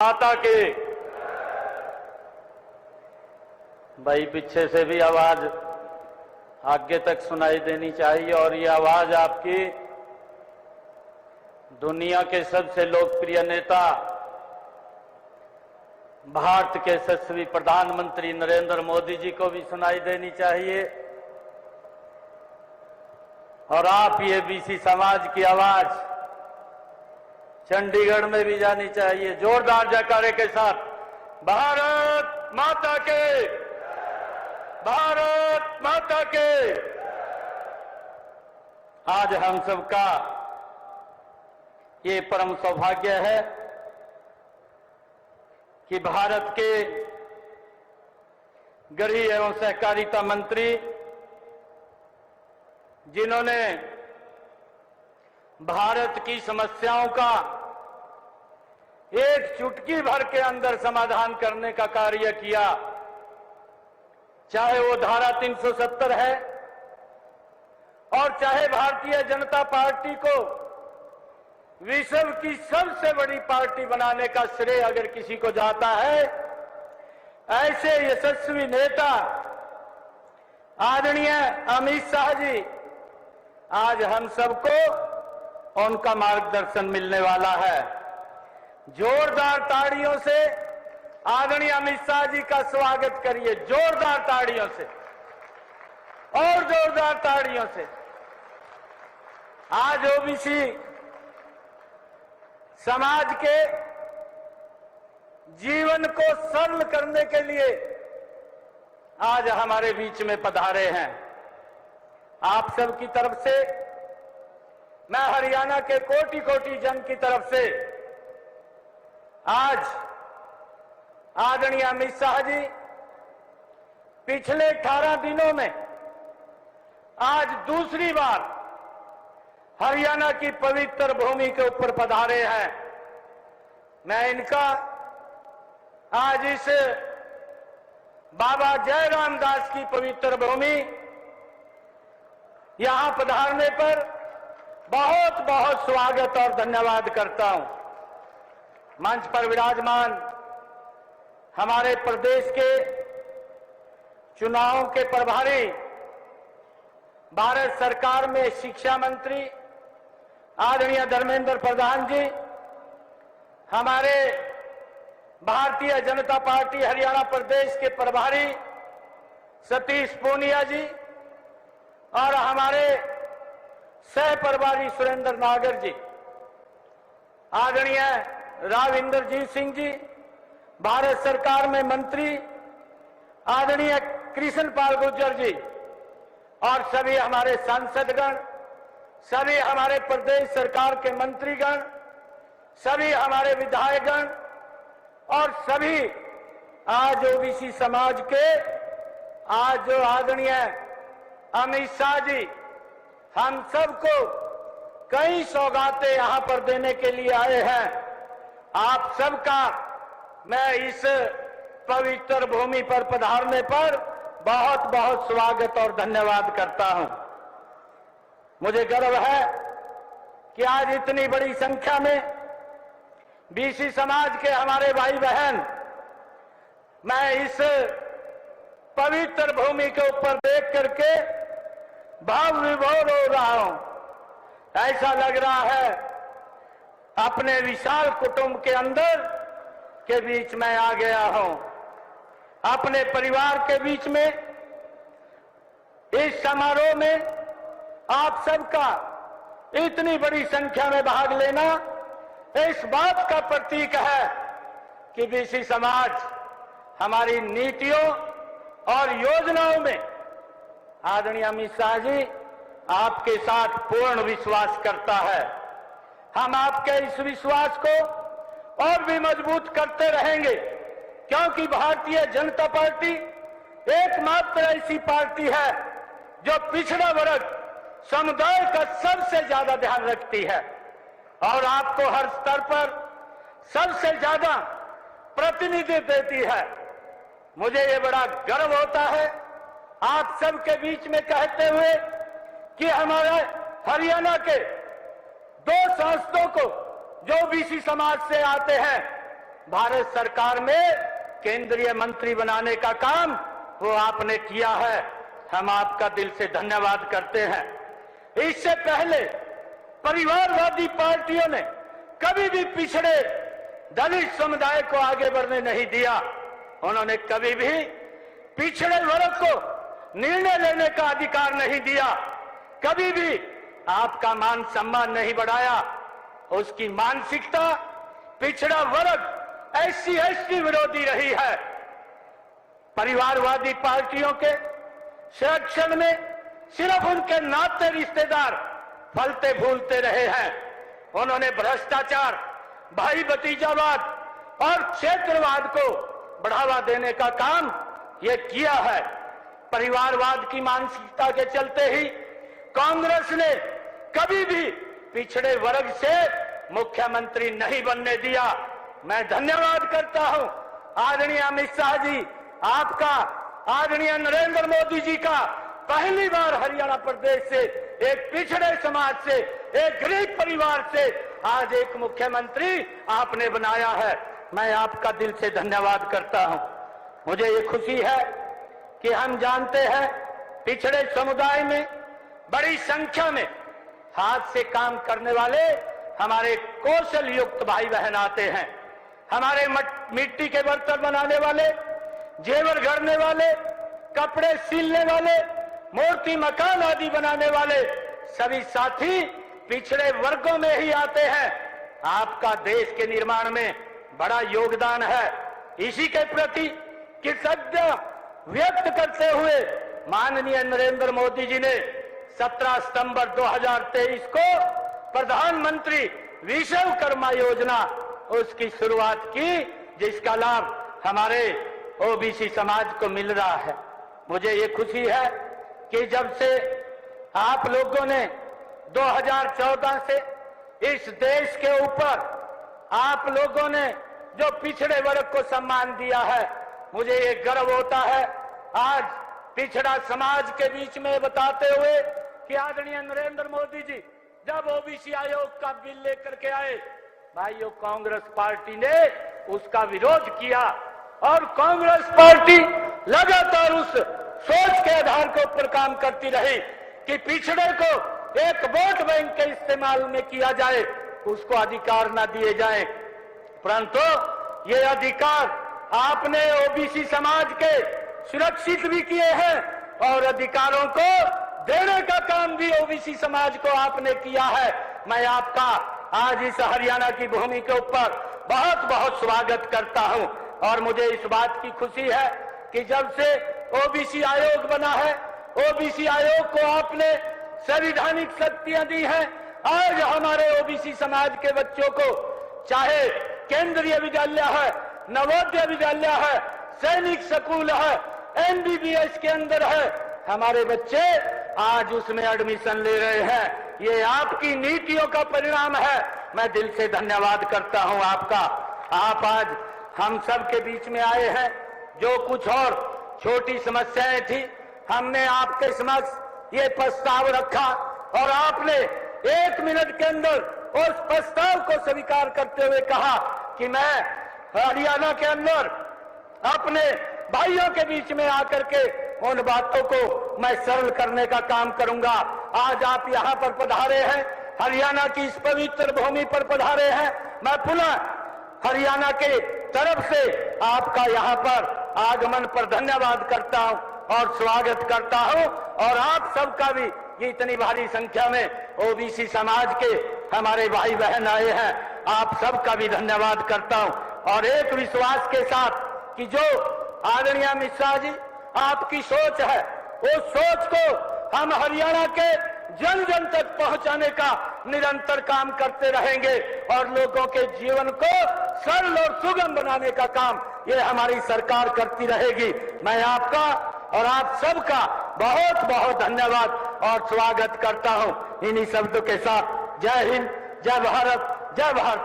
माता के। भाई पीछे से भी आवाज आगे तक सुनाई देनी चाहिए और ये आवाज आपकी दुनिया के सबसे लोकप्रिय नेता भारत के यशस्वी प्रधानमंत्री नरेंद्र मोदी जी को भी सुनाई देनी चाहिए और आप ये बीसी समाज की आवाज चंडीगढ़ में भी जानी चाहिए जोरदार जयकारे के साथ। भारत माता के, भारत माता के। आज हम सबका ये परम सौभाग्य है कि भारत के गृह एवं सहकारिता मंत्री जिन्होंने भारत की समस्याओं का एक चुटकी भर के अंदर समाधान करने का कार्य किया, चाहे वो धारा 370 है और चाहे भारतीय जनता पार्टी को विश्व की सबसे बड़ी पार्टी बनाने का श्रेय अगर किसी को जाता है, ऐसे यशस्वी नेता आदरणीय अमित शाह जी आज हम सबको उनका मार्गदर्शन मिलने वाला है। जोरदार ताड़ियों से आदरणीय अमित शाह जी का स्वागत करिए, जोरदार ताड़ियों से और जोरदार ताड़ियों से। आज ओबीसी समाज के जीवन को सरल करने के लिए आज हमारे बीच में पधारे हैं। आप सब की तरफ से, मैं हरियाणा के कोटि कोटि जन की तरफ से आज आदरणीय अमित शाह जी पिछले 18 दिनों में आज दूसरी बार हरियाणा की पवित्र भूमि के ऊपर पधारे हैं। मैं इनका आज इस बाबा जयराम दास की पवित्र भूमि यहां पधारने पर बहुत बहुत स्वागत और धन्यवाद करता हूं। मंच पर विराजमान हमारे प्रदेश के चुनावों के प्रभारी, भारत सरकार में शिक्षा मंत्री आदरणीय धर्मेंद्र प्रधान जी, हमारे भारतीय जनता पार्टी हरियाणा प्रदेश के प्रभारी सतीश पूनिया जी और हमारे सह प्रभारी सुरेंद्र नागर जी, आदरणीय राव इंद्रजीत सिंह जी, भारत सरकार में मंत्री आदरणीय कृष्ण पाल गुर्जर जी और सभी हमारे सांसदगण, सभी हमारे प्रदेश सरकार के मंत्रीगण, सभी हमारे विधायकगण और सभी आज ओबीसी समाज के आज जो आदरणीय अमित शाह जी हम सबको कई सौगातें यहां पर देने के लिए आए हैं। आप सबका मैं इस पवित्र भूमि पर पधारने पर बहुत बहुत स्वागत और धन्यवाद करता हूं। मुझे गर्व है कि आज इतनी बड़ी संख्या में बीसी समाज के हमारे भाई बहन मैं इस पवित्र भूमि के ऊपर देख करके भाव विभोर हो रहा हूं। ऐसा लग रहा है अपने विशाल कुटुंब के अंदर के बीच में आ गया हूं, अपने परिवार के बीच में। इस समारोह में आप सबका इतनी बड़ी संख्या में भाग लेना इस बात का प्रतीक है कि बीसी समाज हमारी नीतियों और योजनाओं में आदरणीय अमित शाह जी आपके साथ पूर्ण विश्वास करता है। हम आपके इस विश्वास को और भी मजबूत करते रहेंगे, क्योंकि भारतीय जनता पार्टी एकमात्र ऐसी पार्टी है जो पिछड़ा वर्ग समुदाय का सबसे ज्यादा ध्यान रखती है और आपको हर स्तर पर सबसे ज्यादा प्रतिनिधित्व देती है। मुझे ये बड़ा गर्व होता है आप सबके बीच में कहते हुए कि हमारे हरियाणा के दो सांसदों को जो बीसी समाज से आते हैं भारत सरकार में केंद्रीय मंत्री बनाने का काम वो आपने किया है। हम आपका दिल से धन्यवाद करते हैं। इससे पहले परिवारवादी पार्टियों ने कभी भी पिछड़े दलित समुदाय को आगे बढ़ने नहीं दिया। उन्होंने कभी भी पिछड़े वर्ग को निर्णय लेने का अधिकार नहीं दिया। कभी भी आपका मान सम्मान नहीं बढ़ाया। उसकी मानसिकता पिछड़ा वर्ग SC/ST विरोधी रही है। परिवारवादी पार्टियों के संरक्षण में सिर्फ उनके नाते रिश्तेदार फलते फूलते रहे हैं। उन्होंने भ्रष्टाचार, भाई भतीजावाद और क्षेत्रवाद को बढ़ावा देने का काम ये किया है। परिवारवाद की मानसिकता के चलते ही कांग्रेस ने कभी भी पिछड़े वर्ग से मुख्यमंत्री नहीं बनने दिया। मैं धन्यवाद करता हूं आदरणीय अमित शाह जी आपका, आदरणीय नरेंद्र मोदी जी का। पहली बार हरियाणा प्रदेश से, एक पिछड़े समाज से, एक गरीब परिवार से आज एक मुख्यमंत्री आपने बनाया है। मैं आपका दिल से धन्यवाद करता हूं। मुझे ये खुशी है कि हम जानते हैं पिछड़े समुदाय में बड़ी संख्या में हाथ से काम करने वाले हमारे कौशल युक्त भाई बहन आते हैं। हमारे मिट्टी के बर्तन बनाने वाले, जेवर गढ़ने वाले, कपड़े सिलने वाले, मूर्ति मकान आदि बनाने वाले सभी साथी पिछड़े वर्गों में ही आते हैं। आपका देश के निर्माण में बड़ा योगदान है। इसी के प्रति कृतज्ञता व्यक्त करते हुए माननीय नरेंद्र मोदी जी ने 17 सितंबर 2023 को प्रधानमंत्री विश्वकर्मा योजना उसकी शुरुआत की, जिसका लाभ हमारे ओबीसी समाज को मिल रहा है। मुझे ये खुशी है कि जब से आप लोगों ने 2014 से इस देश के ऊपर आप लोगों ने जो पिछड़े वर्ग को सम्मान दिया है, मुझे ये गर्व होता है आज पिछड़ा समाज के बीच में बताते हुए कि आदरणीय नरेंद्र मोदी जी जब ओबीसी आयोग का बिल लेकर के आए, भाइयों कांग्रेस पार्टी ने उसका विरोध किया और कांग्रेस पार्टी लगातार उस सोच के आधार के ऊपर काम करती रही कि पिछड़े को एक वोट बैंक के इस्तेमाल में किया जाए, उसको अधिकार न दिए जाए। परंतु ये अधिकार आपने ओबीसी समाज के सुरक्षित भी किए हैं और अधिकारों को देने का काम भी ओबीसी समाज को आपने किया है। मैं आपका आज इस हरियाणा की भूमि के ऊपर बहुत बहुत स्वागत करता हूं और मुझे इस बात की खुशी है कि जब से ओबीसी आयोग बना है, ओबीसी आयोग को आपने संवैधानिक शक्तियां दी हैं। आज हमारे ओबीसी समाज के बच्चों को चाहे केंद्रीय विद्यालय है, नवोदय विद्यालय है, सैनिक स्कूल है, MBBS के अंदर है, हमारे बच्चे आज उसमें एडमिशन ले रहे हैं। ये आपकी नीतियों का परिणाम है। मैं दिल से धन्यवाद करता हूं आपका। आप आज हम सब के बीच में आए हैं। जो कुछ और छोटी समस्याएं थी, हमने आपके समक्ष ये प्रस्ताव रखा और आपने 1 मिनट के अंदर उस प्रस्ताव को स्वीकार करते हुए कहा कि मैं हरियाणा के अंदर अपने भाइयों के बीच में आकर के उन बातों को मैं सरल करने का काम करूंगा। आज आप यहाँ पर पधारे हैं, हरियाणा की इस पवित्र भूमि पर पधारे हैं। मैं पुनः हरियाणा के तरफ से आपका यहाँ पर आगमन पर धन्यवाद करता हूँ और स्वागत करता हूँ और आप सबका भी ये इतनी भारी संख्या में ओबीसी समाज के हमारे भाई बहन आए हैं, आप सबका भी धन्यवाद करता हूँ और एक विश्वास के साथ कि जो आदरणीय अमित शाह जी आपकी सोच है, उस सोच को हम हरियाणा के जन जन तक पहुंचाने का निरंतर काम करते रहेंगे और लोगों के जीवन को सरल और सुगम बनाने का काम ये हमारी सरकार करती रहेगी। मैं आपका और आप सबका बहुत बहुत धन्यवाद और स्वागत करता हूं। इन्हीं शब्दों के साथ जय हिंद, जय भारत, जय भारत।